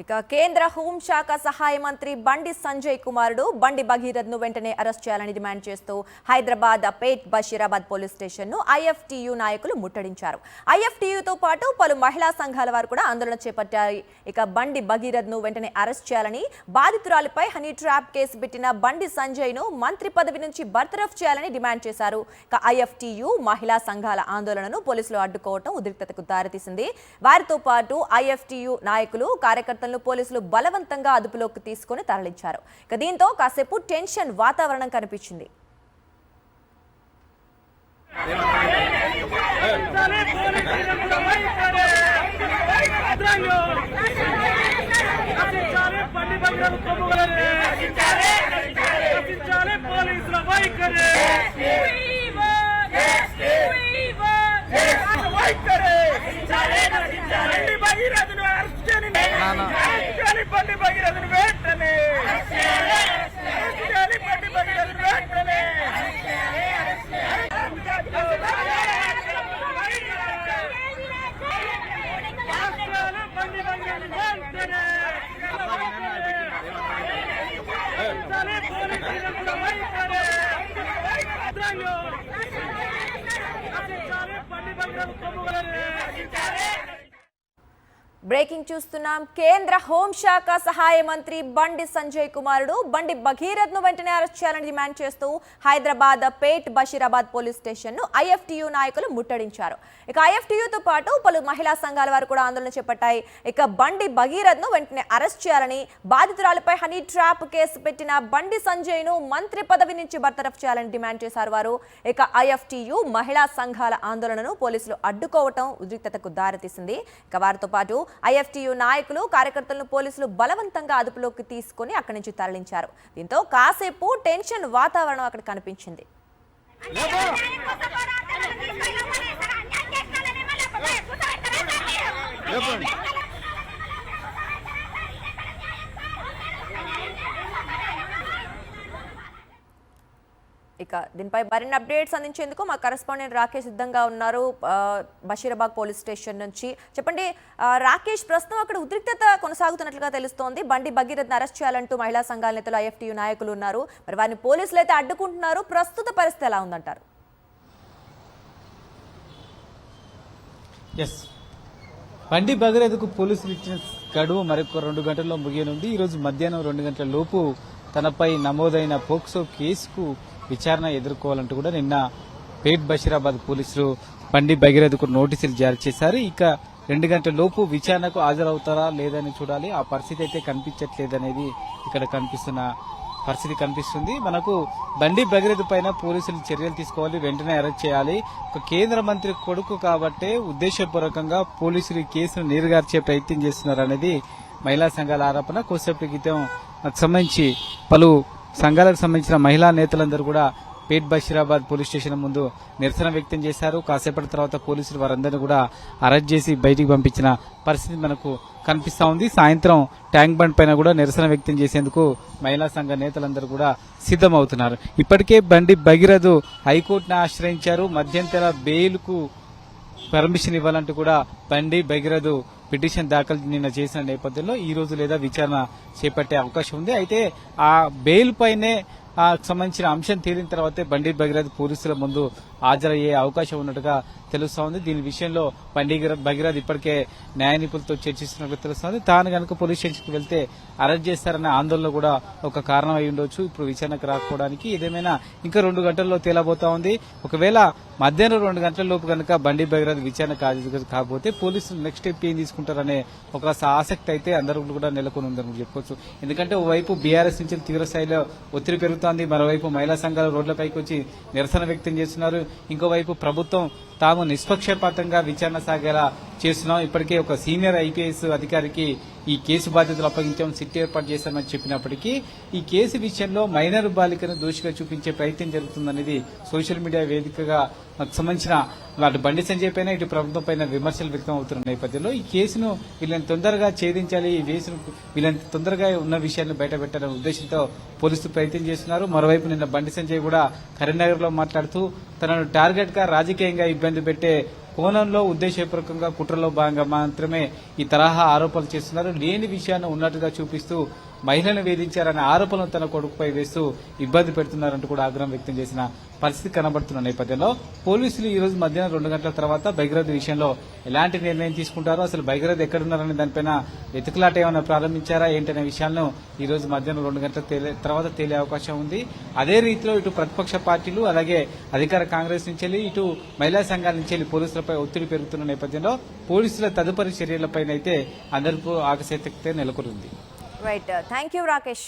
ఇక కేంద్ర హోంశాఖ సహాయ మంత్రి బండి సంజయ్ కుమారుడు బండి భగీరథ్ ను వెంటనే అరెస్ట్ చేయాలని డిమాండ్ చేస్తూ హైదరాబాద్ పేట్ బషీరాబాద్ పోలీస్ స్టేషన్ ను ఐఎఫ్టీయూ నాయకులు ముట్టడించారు. ఐఎఫ్టీయూతో పాటు పలు మహిళా సంఘాల వారు కూడా ఆందోళన చేపట్టారు. ఇక బండి భగీరథ్ ను వెంటనే అరెస్ట్ చేయాలని, బాధితురాలిపై హనీ ట్రాప్ కేసు పెట్టిన బండి సంజయ్ ను మంత్రి పదవి నుంచి బర్తరఫ్ చేయాలని డిమాండ్ చేశారు. ఇక ఐఎఫ్టీయూ మహిళా సంఘాల ఆందోళనను పోలీసులు అడ్డుకోవడం ఉద్రిక్తతకు దారితీసింది. వారితో పాటు ఐఎఫ్టీయూ నాయకులు కార్యకర్తలు పోలీసులు బలవంతంగా అదుపులోకి తీసుకుని తరలించారు. దీంతో కాసేపు టెన్షన్ వాతావరణం కనిపించింది. బ్రేకింగ్ చూస్తున్నాం. కేంద్ర హోంశాఖ సహాయ మంత్రి బండి సంజయ్ కుమారుడు బండి భగీరథ్ ను వెంటనే అరెస్ట్ చేయాలని డిమాండ్ చేస్తూ హైదరాబాద్ పేట్ బషీరాబాద్ పోలీస్ స్టేషన్ ను ఐఎఫ్టీయూ నాయకులు ముట్టడించారు. ఇక ఐఎఫ్టీయూతో పాటు పలు మహిళా సంఘాల వారు కూడా ఆందోళన చేపట్టాయి. ఇక బండి భగీరథ్ ను వెంటనే అరెస్ట్ చేయాలని, బాధితురాలపై హనీ ట్రాప్ కేసు పెట్టిన బండి సంజయ్ ను మంత్రి పదవి నుంచి బర్తరఫ్ చేయాలని డిమాండ్ చేశారు వారు. ఇక ఐఎఫ్టీయూ మహిళా సంఘాల ఆందోళనను పోలీసులు అడ్డుకోవటం ఉద్రిక్తతకు దారితీసింది. ఇక వారితో పాటు ఐఎఫ్టీయూ నాయకులు కార్యకర్తలను పోలీసులు బలవంతంగా అదుపులోకి తీసుకుని అక్కడి నుంచి తరలించారు. దీంతో కాసేపు టెన్షన్ వాతావరణం అక్కడ కనిపించింది. ఇక దీనిపై మరిన్ని అప్డేట్స్ అందించేందుకు మా కరెస్పాండెంట్ రాకేష్ సిద్ధంగా ఉన్నారు బషీరాబాద్ పోలీస్ స్టేషన్ నుంచి. చెప్పండి రాకేష్, ప్రస్తుతం అక్కడ ఉద్రిక్తత కొనసాగుతున్నట్లుగా తెలుస్తోంది. బండి భగీరథ్ అరెస్ట్ చేయాలంటూ మహిళా సంఘాల నేతలు, ఐఎఫ్టీయూ నాయకులు ఉన్నారు. మరి వారిని పోలీసులు అయితే అడ్డుకుంటున్నారు. ప్రస్తుత పరిస్థితి ఎలా ఉందంటారు? బండి భగీరథ్కు పోలీసులు ఇచ్చిన గడువు మరొక 2 గంటల్లో ముగియనుంది. ఈరోజు మధ్యాహ్నం 2 గంటల లోపు తనపై నమోదైన పోక్సో కేసుకు విచారణ ఎదుర్కోవాలంటూ కూడా నిన్న పేట్ బషీరాబాద్ పోలీసులు బండి భగీరథ్కు నోటీసులు జారీ చేశారు. ఇక 2 గంటల లోపు విచారణకు హాజరవుతారా లేదని చూడాలి. ఆ పరిస్థితి అయితే కనిపించట్లేదనేది ఇక్కడ కనిపిస్తున్న పరిస్థితి కనిపిస్తుంది. మనకు బండి భగీరథ్ పైన పోలీసులు చర్యలు తీసుకోవాలి, వెంటనే అరెస్ట్ చేయాలి. ఒక కేంద్ర మంత్రి కొడుకు కాబట్టే ఉద్దేశపూర్వకంగా పోలీసులు ఈ కేసును నీరుగార్చే ప్రయత్నం చేస్తున్నారనేది మహిళా సంఘాల ఆరోపణ. కొద్దిసేపటి క్రితం సంబంధించి పలు సంఘాలకు సంబంధించిన మహిళా నేతలందరూ కూడా పేట్ బషీరాబాద్ పోలీస్ స్టేషన్ ముందు నిరసన వ్యక్తం చేశారు. కాసేపటి తర్వాత పోలీసులు వారందరినీ కూడా అరెస్ట్ చేసి బయటికి పంపించిన పరిస్థితి మనకు కనిపిస్తా ఉంది. సాయంత్రం ట్యాంక్ బండ్ పైన కూడా నిరసన వ్యక్తం చేసేందుకు మహిళా సంఘ నేతలందరూ కూడా సిద్దమవుతున్నారు. ఇప్పటికే బండి భగీరథ్ హైకోర్టును ఆశ్రయించారు. మధ్యంతర బెయిల్ కు పర్మిషన్ ఇవ్వాలంటూ కూడా బండి భగీరథ్ పిటిషన్ దాఖలు నిన్న చేసిన నేపథ్యంలో ఈ రోజు లేదా విచారణ చేపట్టే అవకాశం ఉంది. అయితే ఆ బెయిల్ పైనే సంబంధించిన అంశం తేలిన తర్వాతే బండి భగీరథ్ పోలీసుల ముందు హాజరయ్యే అవకాశం ఉన్నట్టుగా తెలుస్తోంది. దీని విషయంలో బండి భగీరథ్ ఇప్పటికే న్యాయ నిపుణులతో చర్చిస్తున్నట్లు తెలుస్తోంది. తాను కనుక పోలీస్ స్టేషన్కి వెళ్తే అరెస్ట్ చేస్తారన్న ఆందోళన కూడా ఒక కారణం అయి ఉండొచ్చు ఇప్పుడు విచారణకు రాకపోవడానికి. ఏదేమైనా ఇంకా 2 గంటల్లో తేలబోతా ఉంది. ఒకవేళ మధ్యాహ్నం 2 గంటల లోపు కనుక బండి భగీరథ్ విచారణ కాకపోతే పోలీసులు నెక్స్ట్ స్టెప్ ఏం తీసుకుంటారనే ఒక ఆసక్తి అయితే అందరూ కూడా నెలకొని ఉందని చెప్పొచ్చు. ఎందుకంటే ఓవైపు బీఆర్ఎస్ నుంచి తీవ్ర స్థాయిలో ఒత్తిడి పెరుగుతోంది, మరోవైపు మహిళా సంఘాలు రోడ్లపైకి వచ్చి నిరసన వ్యక్తం చేస్తున్నారు. ఇంకోవైపు ప్రభుత్వం తాము నిష్పక్షపాతంగా విచారణ సాగేలా చేస్తున్నాం, ఇప్పటికే ఒక సీనియర్ ఐపీఎస్ అధికారికి ఈ కేసు బాధ్యతలు అప్పగించాం, సిట్ ఏర్పాటు చేశామని చెప్పినప్పటికీ ఈ కేసు విషయంలో మైనర్ బాలికను దోషిగా చూపించే ప్రయత్నం జరుగుతుందనేది సోషల్ మీడియా వేదికగా సంబంధించిన అటు బండి సంజయ్ పైన ఇటు ప్రభుత్వం పైన విమర్శలు వ్యక్తం అవుతున్న నేపథ్యంలో ఈ కేసును వీళ్ళని తొందరగా ఛేదించాలి, ఈ కేసును వీళ్ళని తొందరగా ఉన్న విషయాన్ని బయటపెట్టాలనే ఉద్దేశంతో పోలీసులు ప్రయత్నం చేస్తున్నారు. మరోవైపు నిన్న బండి సంజయ్ కూడా కరీంనగర్ లో మాట్లాడుతూ తనను టార్గెట్ గా రాజకీయంగా ఇబ్బంది పెట్టే కోణంలో ఉద్దేశపూర్వకంగా కుట్రలో భాగంగా మాత్రమే ఈ తరహా ఆరోపణలు చేస్తున్నారు. లేని విషయాన్ని ఉన్నట్టుగా చూపిస్తూ మహిళను వేధించారనే ఆరోపణలు తన కొడుకుపై వేస్తూ ఇబ్బంది పెడుతున్నారంటూ కూడా ఆగ్రహం వ్యక్తం చేసిన పరిస్థితి కనబడుతున్న నేపథ్యంలో పోలీసులు ఈ రోజు మధ్యాహ్నం 2 గంటల తర్వాత భగీరథ విషయంలో ఎలాంటి నిర్ణయం తీసుకుంటారో, అసలు భగీరథ ఎక్కడున్నారనే దానిపైన వెతుకులాట ఏమైనా ప్రారంభించారా ఏంటనే విషయాలను ఈ రోజు మధ్యాహ్నం 2 గంటల తర్వాత తేలే అవకాశం ఉంది. అదే రీతిలో ఇటు ప్రతిపక్ష పార్టీలు అలాగే అధికార కాంగ్రెస్ నుంచి ఇటు మహిళా సంఘాల నుంచి పోలీసులపై ఒత్తిడి పెరుగుతున్న నేపథ్యంలో పోలీసుల తదుపరి చర్యలపైనైతే అందరికీ ఆకర్షిత నెలకొంది. Right, thank you Rakesh.